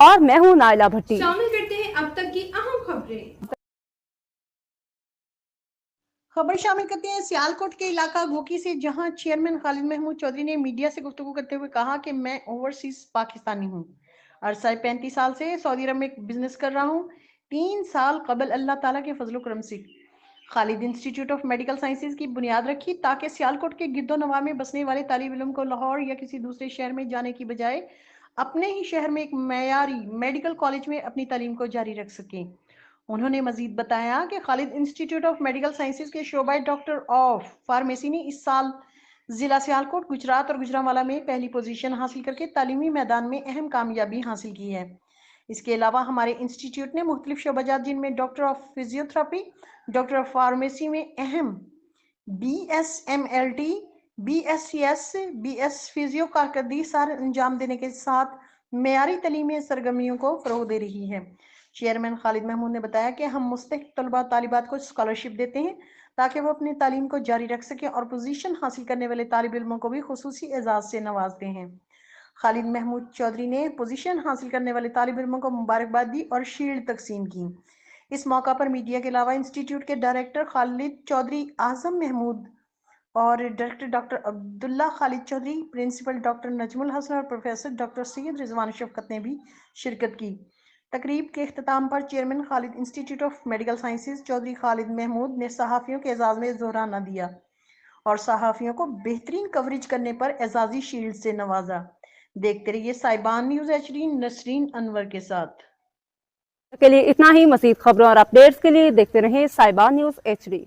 اور میں ہوں نائلہ بھٹی۔ شامل کرتے ہیں اب تک کی اہم خبریں۔ خبر شامل کرتے ہیں سیالکوٹ کے علاقہ گوکی سے، جہاں چیئرمین خالد محمود چودھری نے میڈیا سے گفتگو کرتے ہوئے کہا کہ میں اوورسیز پاکستانی ہوں، عرصہ 35 سال سے سعودی عرب میں بزنس کر رہا ہوں۔ 3 سال قبل اللہ تعالیٰ کے فضل و کرم سے خالد انسٹیٹیوٹ آف میڈیکل سائنسز کی بنیاد رکھی، تاکہ سیالکوٹ کے گرد و نواح میں بسنے والے طالب علم کو لاہور یا کسی دوسرے شہر میں جانے کی بجائے اپنے ہی شہر میں ایک معیاری میڈیکل کالج میں اپنی تعلیم کو جاری رکھ سکیں۔ انہوں نے مزید بتایا کہ خالد انسٹیٹیوٹ آف میڈیکل سائنسز کے شعبہ ڈاکٹر آف فارمیسی نے اس سال ضلع سیالکوٹ، گجرات اور گوجرانوالہ میں پہلی پوزیشن حاصل کر کے تعلیمی میدان میں اہم کامیابی حاصل کی ہے۔ اس کے علاوہ ہمارے انسٹیٹیوٹ نے مختلف شعبہ جات جن میں doctor of physiotherapy, doctor of pharmacy میں اہم BSMLT، BScs، BS فزیو کارکردگی سار انجام دینے کے ساتھ معیاری تعلیمی سرگرمیوں کو فروغ دے رہی ہے۔ چیئرمین خالد محمود نے بتایا کہ ہم مستحق طلباء طالبات کو اسکالرشپ دیتے ہیں تاکہ وہ اپنی تعلیم کو جاری رکھ سکیں، اور پوزیشن حاصل کرنے والے طالب علموں کو بھی خصوصی اعزاز سے نوازتے ہیں۔ خالد محمود چودھری نے پوزیشن حاصل کرنے والے طالب علموں کو مبارکباد دی اور شیلڈ تقسیم کی۔ اس موقع پر میڈیا کے علاوہ انسٹیٹیوٹ کے ڈائریکٹر خالد چودھری اعظم محمود اور ڈائریکٹر ڈاکٹر عبداللہ خالد چودھری، پرنسپل ڈاکٹر نجم الحسن اور پروفیسر ڈاکٹر سید رضوان شفقت نے بھی شرکت کی۔ تقریب کے اختتام پر chairman Khalid institute of medical sciences Chaudhry Khalid Mahmood نے صحافیوں کے اعزاز میں زہرانہ دیا اور صحافیوں کو بہترین کوریج کرنے پر اعزازی شیلڈ سے نوازا۔ دیکھتے رہیے صاحبان نیوز HD، نسرین انور کے ساتھ۔ کے لیے اتنا ہی، مزید خبروں اور اپڈیٹس کے لیے دیکھتے رہیں صاحبان نیوز HD۔